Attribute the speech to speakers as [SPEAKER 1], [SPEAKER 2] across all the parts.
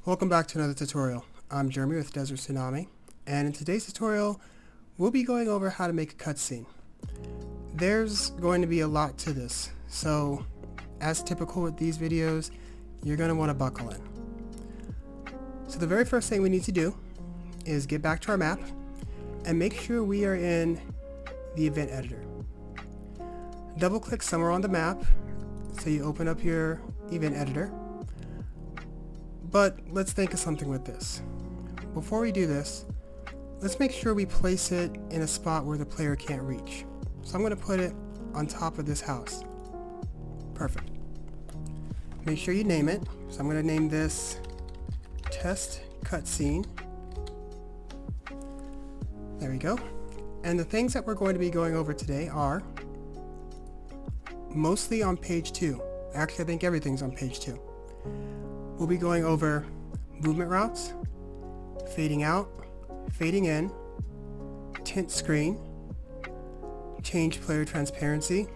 [SPEAKER 1] Welcome back to another tutorial. I'm Jeremy with Desert Tsunami, and in today's tutorial we'll be going over how to make a cutscene. There's going to be a lot to this, so as typical with these videos, you're going to want to buckle in. So the very first thing we need to do is get back to our map and make sure we are in the event editor. Double click somewhere on the map so you open up your event editor. But let's think of something with this. Before we do this, let's make sure we place it in a spot where the player can't reach. So I'm going to put it on top of this house. Perfect. Make sure you name it. So I'm going to name this Test Cutscene. There we go. And the things that we're going to be going over today are mostly on page 2. Actually, I think everything's on page 2. We'll be going over movement routes, fading out, fading in, tint screen, change player transparency,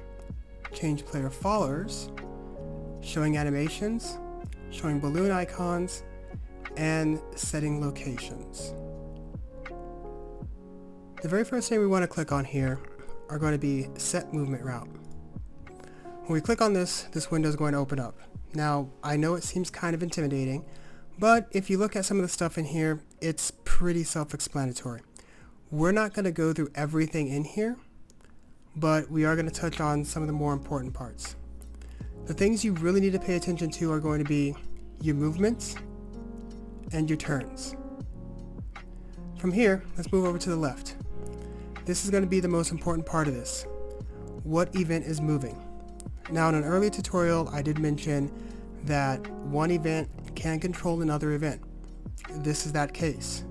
[SPEAKER 1] change player followers, showing animations, showing balloon icons, and setting locations. The very first thing we want to click on here are going to be set movement route. When we click on this window is going to open up. Now, I know it seems kind of intimidating, but if you look at some of the stuff in here, it's pretty self-explanatory. We're not going to go through everything in here, but we are going to touch on some of the more important parts. The things you really need to pay attention to are going to be your movements and your turns. From here, let's move over to the left. This is going to be the most important part of this. What event is moving? Now, in an earlier tutorial, I did mention that one event can control another event. This is that case.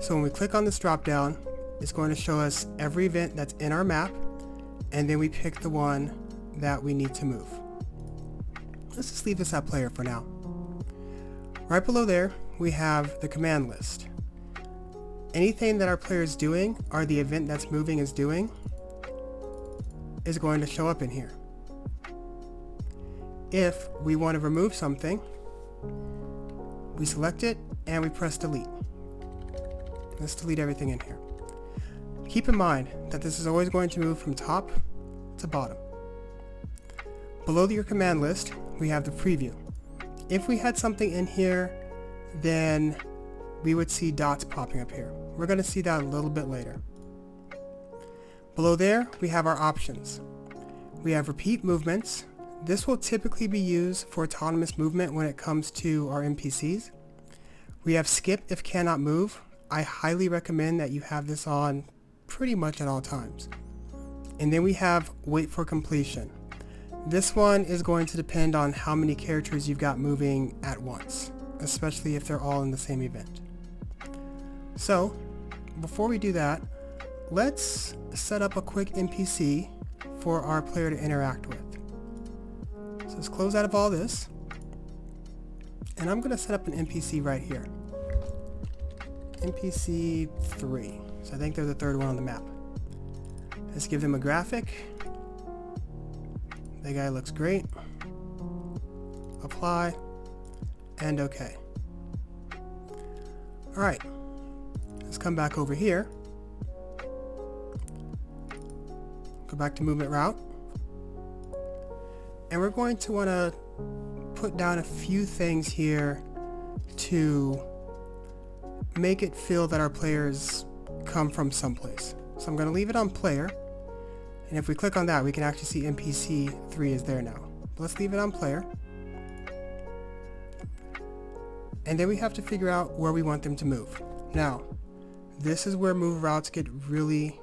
[SPEAKER 1] So when we click on this drop down, it's going to show us every event that's in our map, and then we pick the one that we need to move. Let's just leave this at player for now. Right below there, we have the command list. Anything that our player is doing, or the event that's moving is doing, is going to show up in here. If we want to remove something, we select it and we press delete. Let's delete everything in here. Keep in mind that this is always going to move from top to bottom. Below your command list, we have the preview. If we had something in here, then we would see dots popping up here. We're going to see that a little bit later. Below there, we have our options. We have repeat movements. This will typically be used for autonomous movement when it comes to our NPCs. We have skip if cannot move. I highly recommend that you have this on pretty much at all times. And then we have wait for completion. This one is going to depend on how many characters you've got moving at once, especially if they're all in the same event. So, before we do that, let's set up a quick NPC for our player to interact with. So let's close out of all this, and I'm going to set up an NPC right here. NPC 3. So I think they're the third one on the map. Let's give them a graphic. That guy looks great. Apply, and OK. Alright, let's come back over here. Go back to movement route. And we're going to want to put down a few things here to make it feel that our players come from someplace. So I'm going to leave it on player. And if we click on that, we can actually see NPC 3 is there now. But let's leave it on player. And then we have to figure out where we want them to move. Now, this is where move routes get really,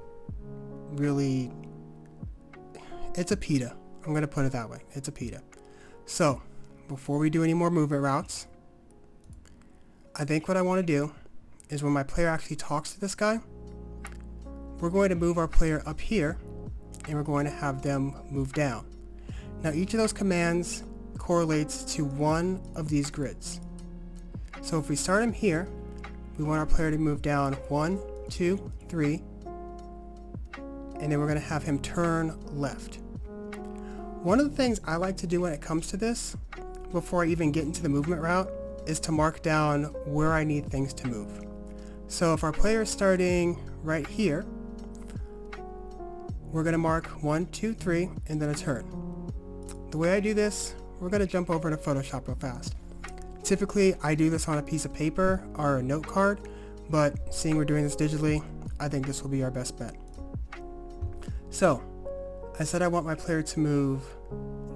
[SPEAKER 1] it's a PETA. I'm going to put it that way. It's a PETA. So, before we do any more movement routes, I think what I want to do is when my player actually talks to this guy, we're going to move our player up here, and we're going to have them move down. Now, each of those commands correlates to one of these grids. So if we start him here, we want our player to move down 1, 2, 3, and then we're going to have him turn left. One of the things I like to do when it comes to this, before I even get into the movement route, is to mark down where I need things to move. So if our player is starting right here, we're going to mark 1, 2, 3, and then a turn. The way I do this, we're going to jump over to Photoshop real fast. Typically, I do this on a piece of paper or a note card, but seeing we're doing this digitally, I think this will be our best bet. So, I said I want my player to move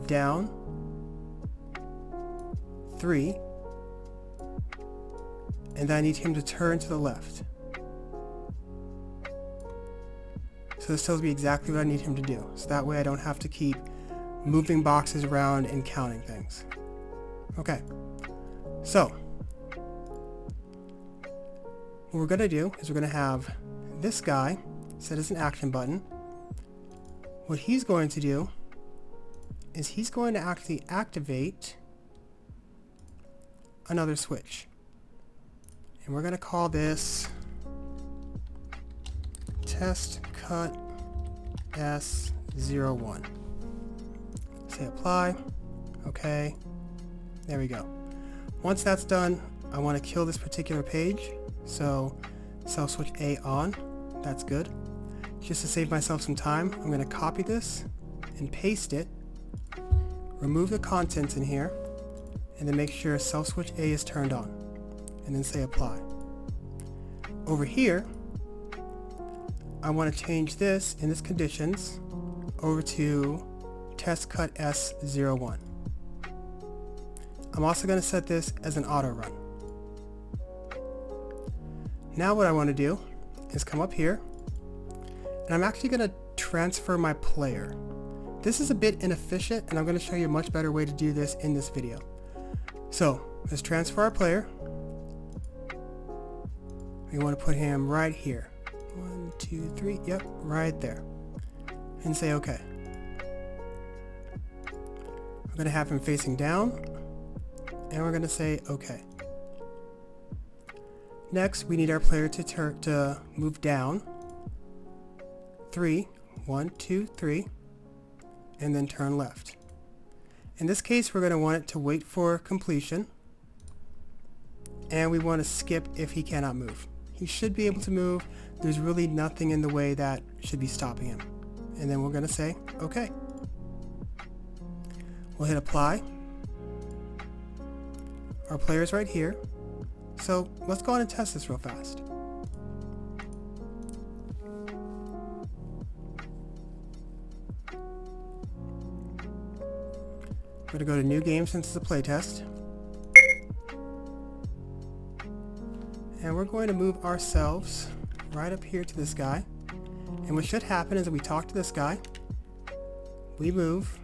[SPEAKER 1] down 3, and then I need him to turn to the left. So this tells me exactly what I need him to do. So that way I don't have to keep moving boxes around and counting things. Okay, so what we're going to do is we're going to have this guy set as an action button. What he's going to do is he's going to actually activate another switch. And we're going to call this test cut S01. Say apply. Okay. There we go. Once that's done, I want to kill this particular page. So cell switch A on. That's good. Just to save myself some time, I'm going to copy this and paste it. Remove the contents in here. And then make sure cell switch A is turned on. And then say apply. Over here, I want to change this in this conditions over to test cut S01. I'm also going to set this as an auto run. Now what I want to do is come up here, and I'm actually going to transfer my player. This is a bit inefficient, and I'm going to show you a much better way to do this in this video. So let's transfer our player. We want to put him right here. 1, 2, 3, yep, right there. And say OK. We're going to have him facing down, and we're going to say OK. Next, we need our player to move down 3, 1, 2, 3, and then turn left. In this case, we're going to want it to wait for completion, and we want to skip if he cannot move. He should be able to move. There's really nothing in the way that should be stopping him. And then we're going to say OK. We'll hit apply. Our player's right here. So let's go on and test this real fast. I'm going to go to new game since it's a playtest. And we're going to move ourselves right up here to this guy. And what should happen is that we talk to this guy, we move,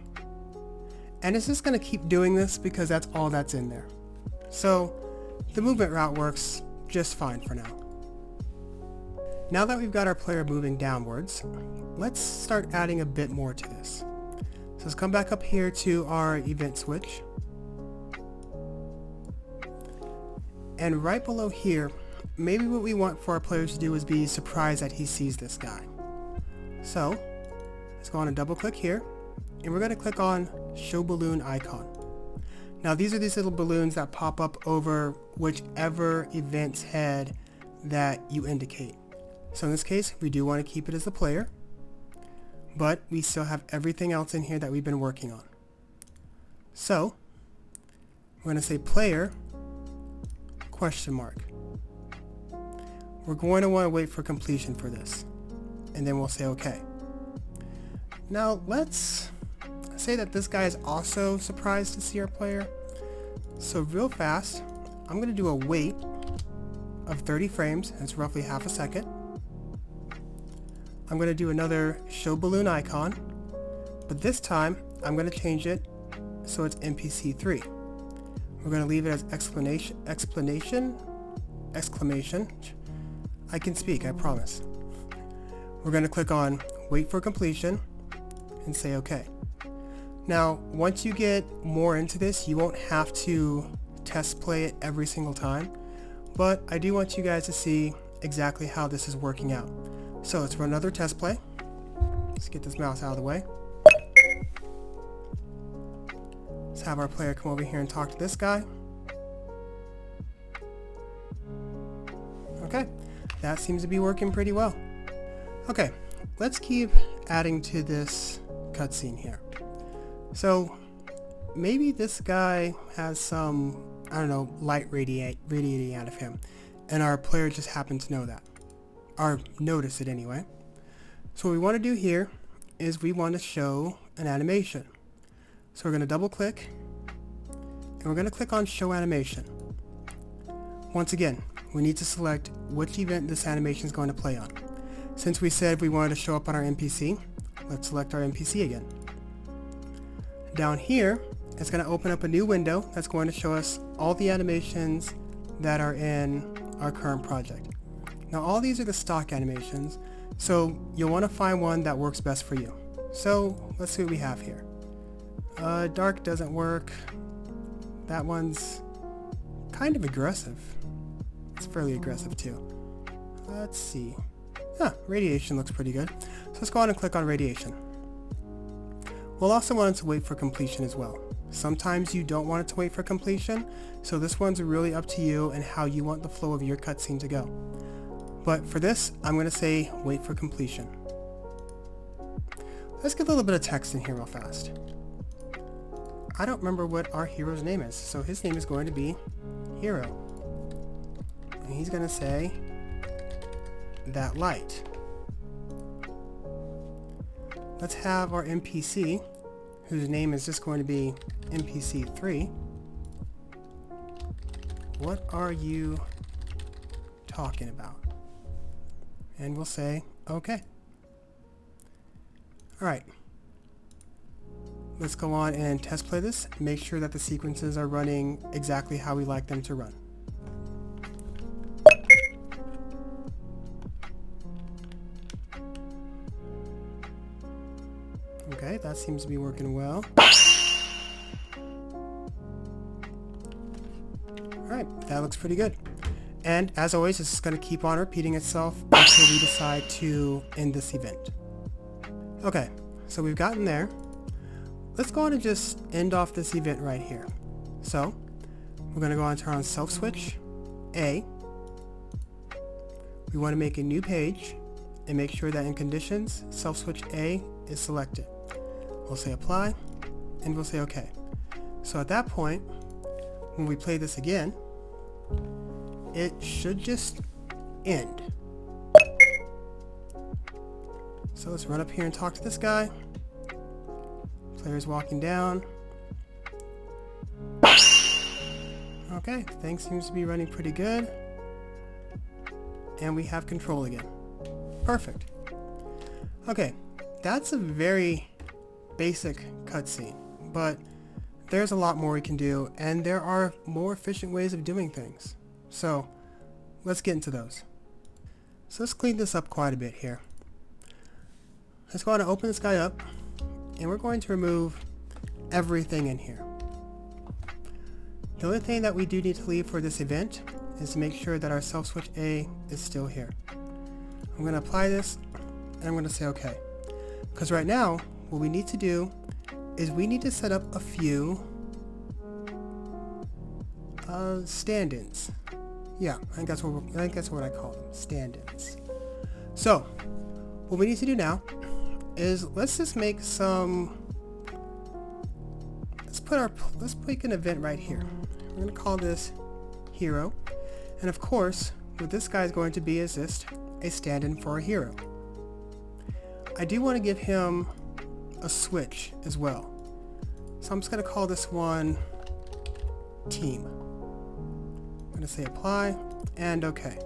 [SPEAKER 1] and it's just going to keep doing this because that's all that's in there. So the movement route works just fine for now. Now that we've got our player moving downwards, let's start adding a bit more to this. So let's come back up here to our event switch. And right below here, maybe what we want for our players to do is be surprised that he sees this guy. So let's go on and double click here, and we're going to click on show balloon icon. Now these are these little balloons that pop up over whichever event's head that you indicate. So in this case, we do want to keep it as the player, but we still have everything else in here that we've been working on. So we're going to say player question mark. We're going to want to wait for completion for this, and then we'll say OK. Now let's say that this guy is also surprised to see our player. So real fast, I'm going to do a wait of 30 frames. That's roughly half a second. I'm going to do another show balloon icon, but this time I'm going to change it so it's NPC3. We're going to leave it as exclamation. I can speak, I promise. We're going to click on wait for completion and say OK. Now, once you get more into this, you won't have to test play it every single time, but I do want you guys to see exactly how this is working out. So let's run another test play. Let's get this mouse out of the way. Let's have our player come over here and talk to this guy. Okay, that seems to be working pretty well. Okay, let's keep adding to this cutscene here. So maybe this guy has some, I don't know, light radiating out of him, and our player just happened to know that, or notice it anyway. So what we want to do here is we want to show an animation. So we're going to double click, and we're going to click on show animation. Once again, we need to select which event this animation is going to play on. Since we said we wanted to show up on our NPC, let's select our NPC again. Down here, it's going to open up a new window that's going to show us all the animations that are in our current project. Now all these are the stock animations, so you'll want to find one that works best for you. So let's see what we have here. Dark doesn't work. That one's kind of aggressive. It's fairly aggressive too. Let's see. Radiation looks pretty good. So let's go on and click on radiation. We'll also want it to wait for completion as well. Sometimes you don't want it to wait for completion, so this one's really up to you and how you want the flow of your cutscene to go. But for this, I'm going to say wait for completion. Let's get a little bit of text in here real fast. I don't remember what our hero's name is, so his name is going to be Hero. And he's going to say that light. Let's have our NPC, whose name is just going to be NPC3. What are you talking about? And we'll say, okay. Alright. Let's go on and test play this. Make sure that the sequences are running exactly how we like them to run. Okay, that seems to be working well. Alright, that looks pretty good. And as always, this is going to keep on repeating itself until we decide to end this event. Okay, so we've gotten there. Let's go on and just end off this event right here. So, we're going to go on and turn on self switch A. We want to make a new page and make sure that in conditions, self switch A is selected. We'll say apply, and we'll say okay. So at that point, when we play this again, it should just end. So let's run up here and talk to this guy. Player's walking down. Okay, things seems to be running pretty good. And we have control again. Perfect. Okay, that's a very basic cutscene, but there's a lot more we can do, and there are more efficient ways of doing things. So let's get into those. So let's clean this up quite a bit here. Let's go ahead and open this guy up, and we're going to remove everything in here. The only thing that we do need to leave for this event is to make sure that our self switch A is still here. I'm going to apply this, and I'm going to say okay. Because right now, what we need to do is we need to set up a few stand-ins. Yeah, I think that's what I call them, stand-ins. So, what we need to do now is let's just make some. Let's make an event right here. We're going to call this Hero, and of course, what this guy is going to be is just a stand-in for a hero. I do want to give him a switch as well. So I'm just going to call this one Team. I'm going to say apply and okay.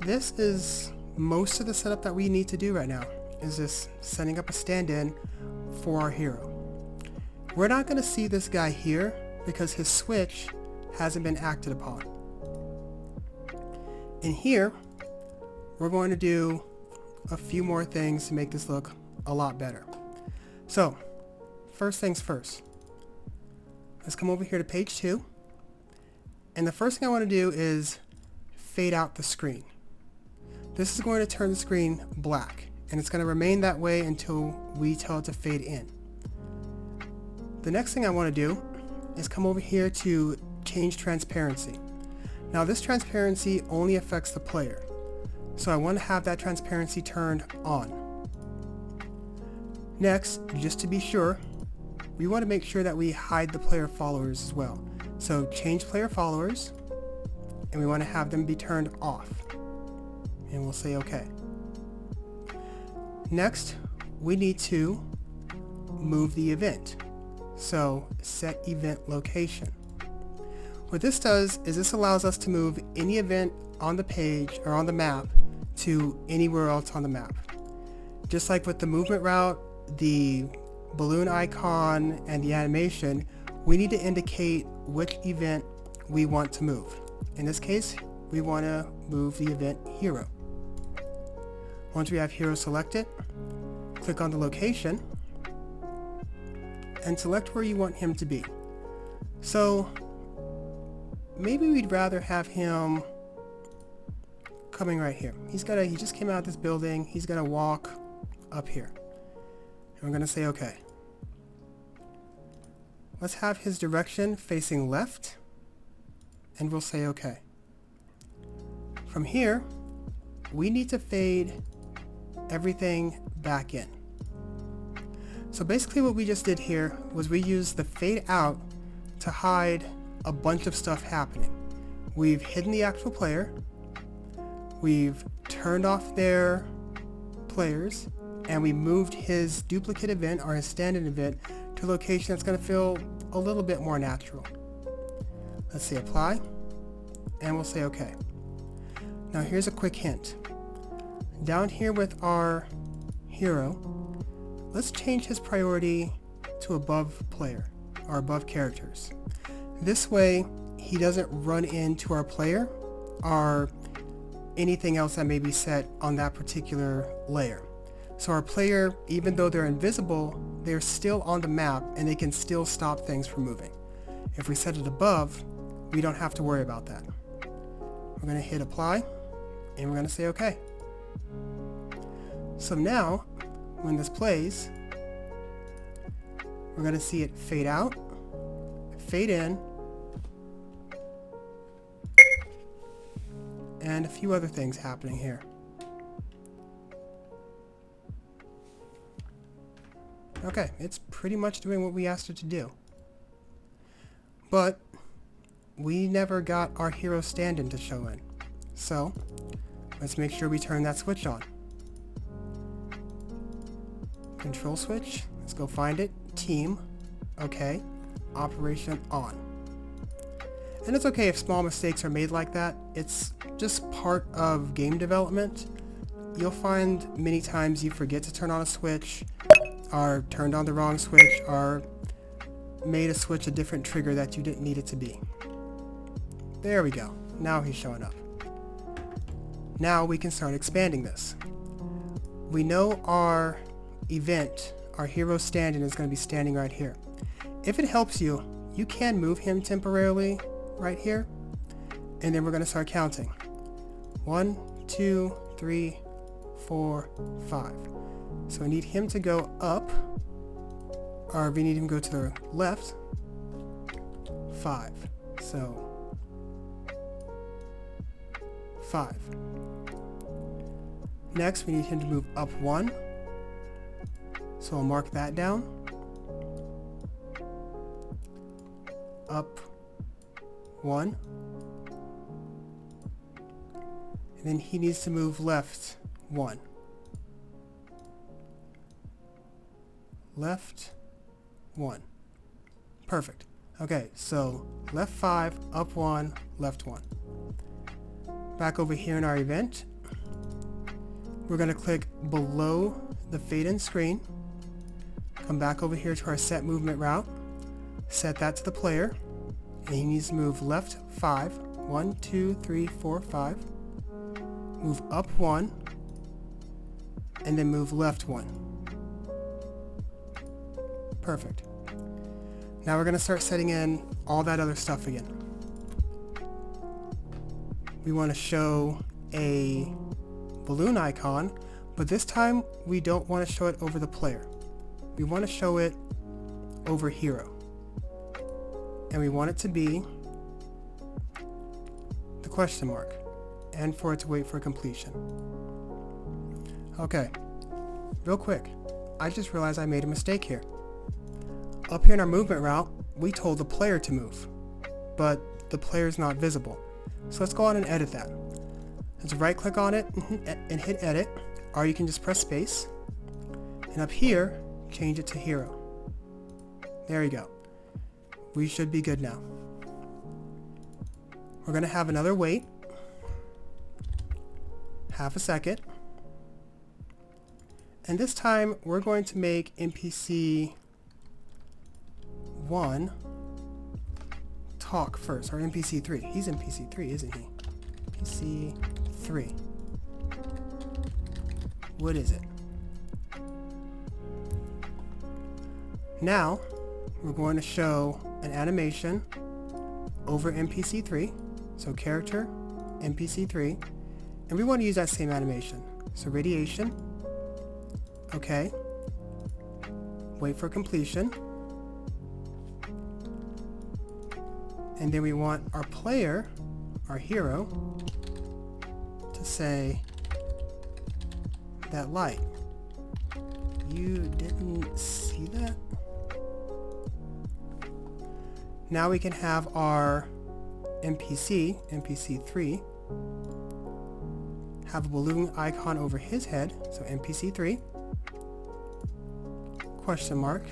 [SPEAKER 1] This is most of the setup that we need to do right now, is just setting up a stand-in for our hero. We're not going to see this guy here because his switch hasn't been acted upon. In here, we're going to do a few more things to make this look a lot better. So, first things first. Let's come over here to page 2. And the first thing I want to do is fade out the screen. This is going to turn the screen black, and it's going to remain that way until we tell it to fade in. The next thing I want to do is come over here to change transparency. Now this transparency only affects the player, so I want to have that transparency turned on. Next, just to be sure, we want to make sure that we hide the player followers as well. So change player followers, and we want to have them be turned off. And we'll say OK. Next, we need to move the event. So set event location. What this does is this allows us to move any event on the page or on the map to anywhere else on the map. Just like with the movement route, the balloon icon, and the animation, we need to indicate which event we want to move. In this case, we want to move the event hero. Once we have hero selected, click on the location and select where you want him to be. So maybe we'd rather have him coming right here. He just came out of this building. He's gonna walk up here. And we're gonna say OK. Let's have his direction facing left, and we'll say OK. From here, we need to fade everything back in. So basically what we just did here was we used the fade out to hide a bunch of stuff happening. We've hidden the actual player, we've turned off their players, and we moved his duplicate event or his stand-in event to a location that's going to feel a little bit more natural. Let's say apply, and we'll say OK. Now here's a quick hint. Down here with our hero, let's change his priority to above player or above characters. This way he doesn't run into our player or anything else that may be set on that particular layer. So our player, even though they're invisible, they're still on the map and they can still stop things from moving. If we set it above, we don't have to worry about that. We're going to hit apply and we're going to say OK. So now when this plays, we're going to see it fade out, fade in, and a few other things happening here. Okay, it's pretty much doing what we asked it to do. But we never got our hero stand-in to show in. So let's make sure we turn that switch on. Control switch, let's go find it. Team, okay, operation on. And it's okay if small mistakes are made like that. It's just part of game development. You'll find many times you forget to turn on a switch, or turned on the wrong switch, or made a switch a different trigger that you didn't need it to be. There we go. Now he's showing up. Now we can start expanding this. We know our event, our hero stand-in, is going to be standing right here. If it helps you, you can move him temporarily right here, and then we're going to start counting. 1, 2, 3, 4, 5. So we need him to go up, or we need him to go to the left. 5. So 5. Next, we need him to move up 1. So I'll mark that down. Up 1. And then he needs to move left 1. Left 1. Perfect. Okay, so left 5, up 1, left 1. Back over here in our event, we're going to click below the fade in screen. Come back over here to our set movement route. Set that to the player. And he needs to move left 5. 1, 2, 3, 4, 5. Move up 1. And then move left 1. Perfect. Now we're going to start setting in all that other stuff again. We want to show a balloon icon, but this time we don't want to show it over the player. We want to show it over hero. And we want it to be the question mark, and for it to wait for completion. Okay, real quick, I just realized I made a mistake here. Up here in our movement route, we told the player to move, but the player is not visible. So let's go on and edit that. Let's right click on it and hit edit, or you can just press space, and up here, change it to hero. There you go. We should be good now. We're going to have another wait, half a second, and this time we're going to make NPC 1 talk first, or NPC 3. He's NPC 3, isn't he? NPC 3. What is it? Now, we're going to show an animation over NPC 3. So character, NPC 3. And we want to use that same animation. So radiation. Okay. Wait for completion. And then we want our player, our hero, to say that light. You didn't see that? Now we can have our NPC, NPC 3, have a balloon icon over his head, so NPC 3, question mark,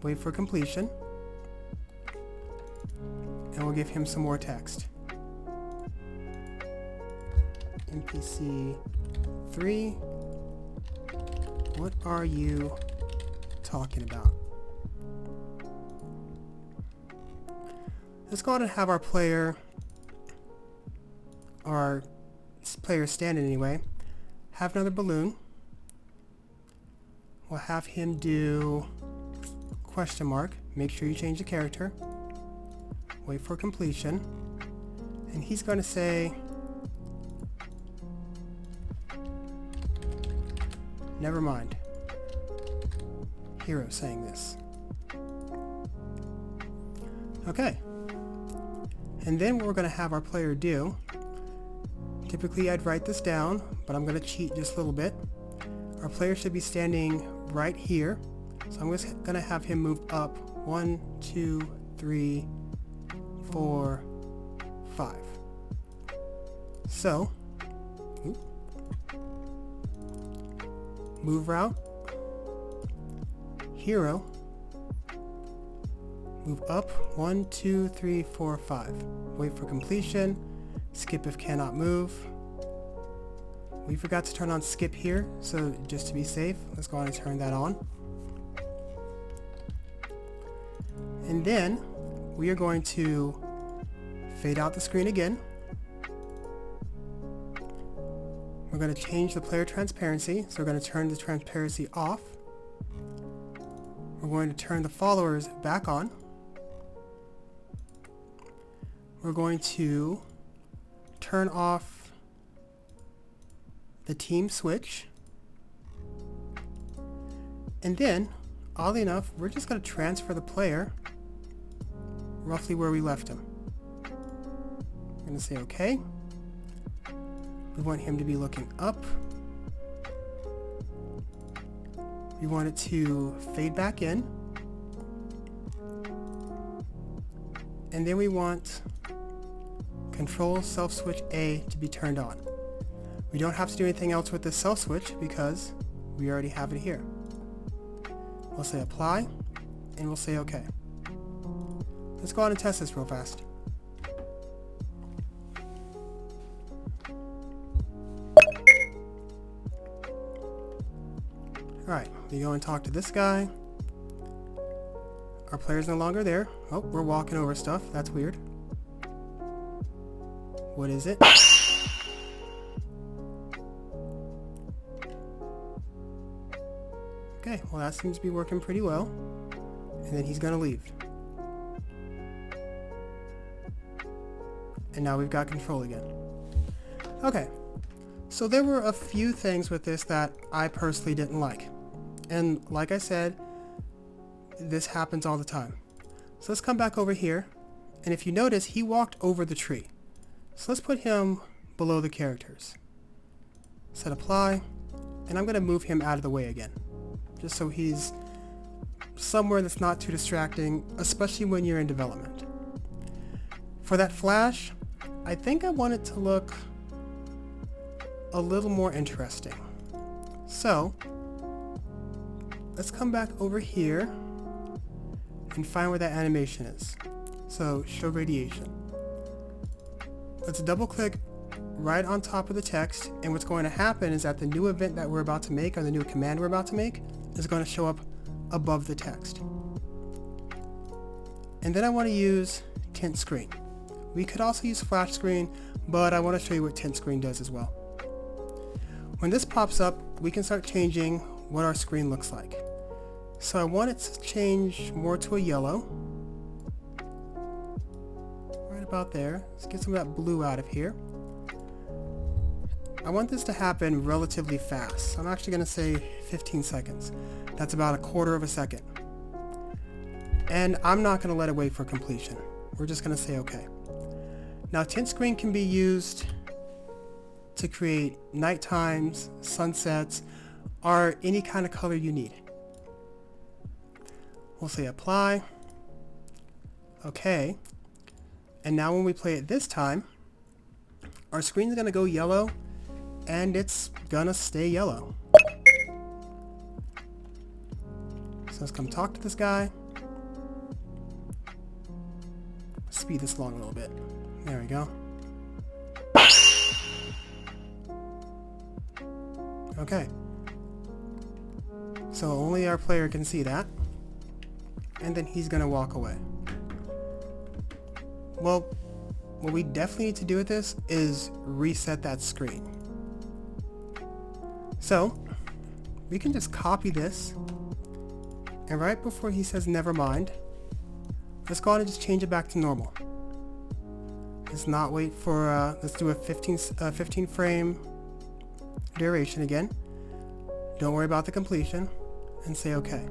[SPEAKER 1] wait for completion, and we'll give him some more text. NPC 3, what are you talking about? Let's go ahead and have our player standing anyway, have another balloon. We'll have him do question mark, make sure you change the character, wait for completion, and he's going to say, never mind, hero saying this. Okay. And then what we're going to have our player do, typically I'd write this down, but I'm going to cheat just a little bit. Our player should be standing right here. So I'm just going to have him move up 1, 2, 3, 4, 5. So, move route, hero, move up 1, 2, 3, 4, 5. Wait for completion. Skip if cannot move. We forgot to turn on skip here, so just to be safe, let's go on and turn that on. And then we are going to fade out the screen again. We're going to change the player transparency, so we're going to turn the transparency off. We're going to turn the followers back on. We're going to turn off the team switch. And then, oddly enough, we're just going to transfer the player roughly where we left him. We're going to say OK. We want him to be looking up. We want it to fade back in. And then we want Control Self Switch A to be turned on. We don't have to do anything else with this self switch because we already have it here. We'll say apply and we'll say OK. Let's go out and test this real fast. Alright, we go and talk to this guy. Our player's no longer there. Oh, we're walking over stuff. That's weird. What is it? Okay, well that seems to be working pretty well. And then he's gonna leave. And now we've got control again. Okay, so there were a few things with this that I personally didn't like. And like I said, this happens all the time. So let's come back over here. And if you notice, he walked over the tree. So let's put him below the characters. Set apply, and I'm going to move him out of the way again, just so he's somewhere that's not too distracting, especially when you're in development. For that flash, I think I want it to look a little more interesting. So let's come back over here and find where that animation is. So show radiation. Let's double click right on top of the text, and what's going to happen is that the new event that we're about to make, or the new command we're about to make, is going to show up above the text. And then I want to use tint screen. We could also use flash screen, but I want to show you what tint screen does as well. When this pops up, we can start changing what our screen looks like. So I want it to change more to a yellow. Right about there. Let's get some of that blue out of here. I want this to happen relatively fast. So I'm actually going to say 15 seconds. That's about a quarter of a second. And I'm not going to let it wait for completion. We're just going to say okay. Now tint screen can be used to create night times, sunsets, or any kind of color you need. We'll say apply. Okay. And now when we play it this time, our screen's going to go yellow, and it's going to stay yellow. So let's come talk to this guy. Speed this along a little bit. There we go. Okay. So only our player can see that. And then he's going to walk away. Well, what we definitely need to do with this is reset that screen. So we can just copy this, and right before he says never mind, let's go ahead and just change it back to normal. Let's not wait for, let's do a 15 frame duration again. Don't worry about the completion, and say okay.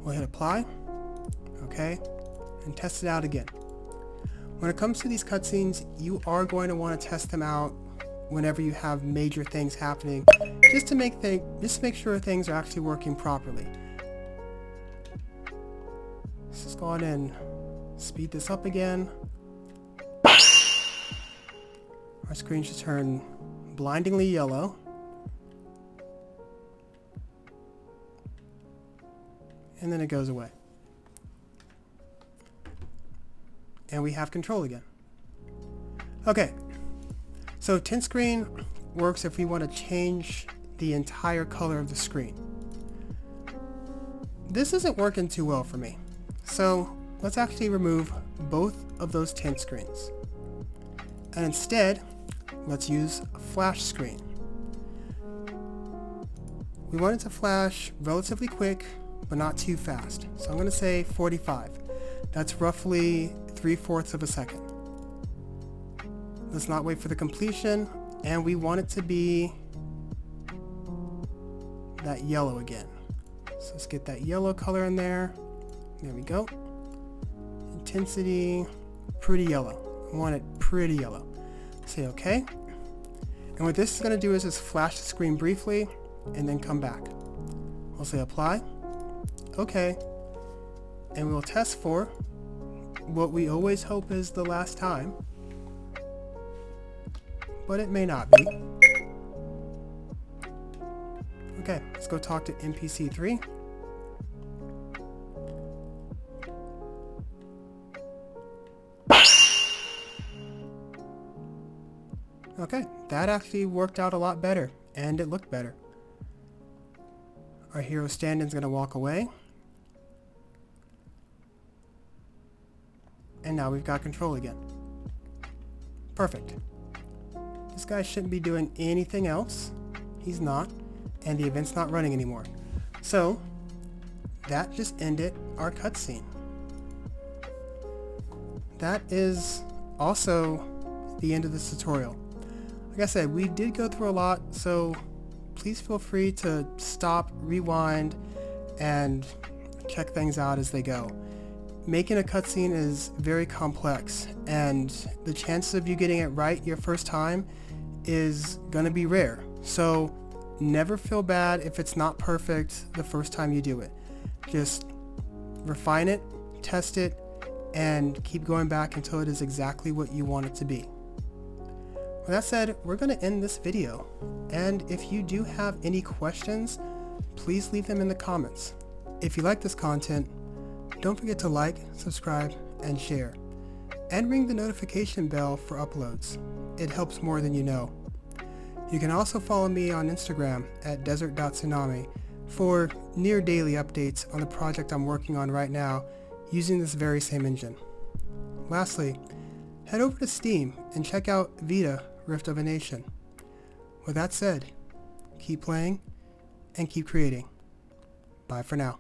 [SPEAKER 1] We'll hit apply, okay, and test it out again. When it comes to these cutscenes, you are going to want to test them out whenever you have major things happening, just to make sure things are actually working properly. Let's just go ahead and speed this up again. Our screen should turn blindingly yellow. And then it goes away. And we have control again. Okay, so tint screen works if we want to change the entire color of the screen. This isn't working too well for me, so let's actually remove both of those tint screens. And instead, let's use a flash screen. We want it to flash relatively quick, but not too fast. So I'm going to say 45. That's roughly 3/4 of a second. Let's not wait for the completion, and we want it to be that yellow again. So let's get that yellow color in there. There we go. Intensity, pretty yellow. I want it pretty yellow. Say okay. And what this is going to do is just flash the screen briefly and then come back. We'll say apply. Okay. And we will test for what we always hope is the last time, but it may not be. Okay, let's go talk to NPC 3. Okay, that actually worked out a lot better, and it looked better. Our hero stand-in's gonna walk away. And now we've got control again. Perfect. This guy shouldn't be doing anything else. He's not. And the event's not running anymore. So, that just ended our cutscene. That is also the end of this tutorial. Like I said, we did go through a lot, so please feel free to stop, rewind, and check things out as they go. making a cutscene is very complex, and the chances of you getting it right your first time is gonna be rare. So never feel bad if it's not perfect the first time you do it. Just refine it, test it, and keep going back until it is exactly what you want it to be. With that said, we're going to end this video, and if you do have any questions, please leave them in the comments. If you like this content, don't forget to like, subscribe, and share, and ring the notification bell for uploads. It helps more than you know. You can also follow me on Instagram at desert.tsunami for near daily updates on the project I'm working on right now using this very same engine. Lastly, head over to Steam and check out Vita Rift of a Nation. With that said, keep playing and keep creating. Bye for now.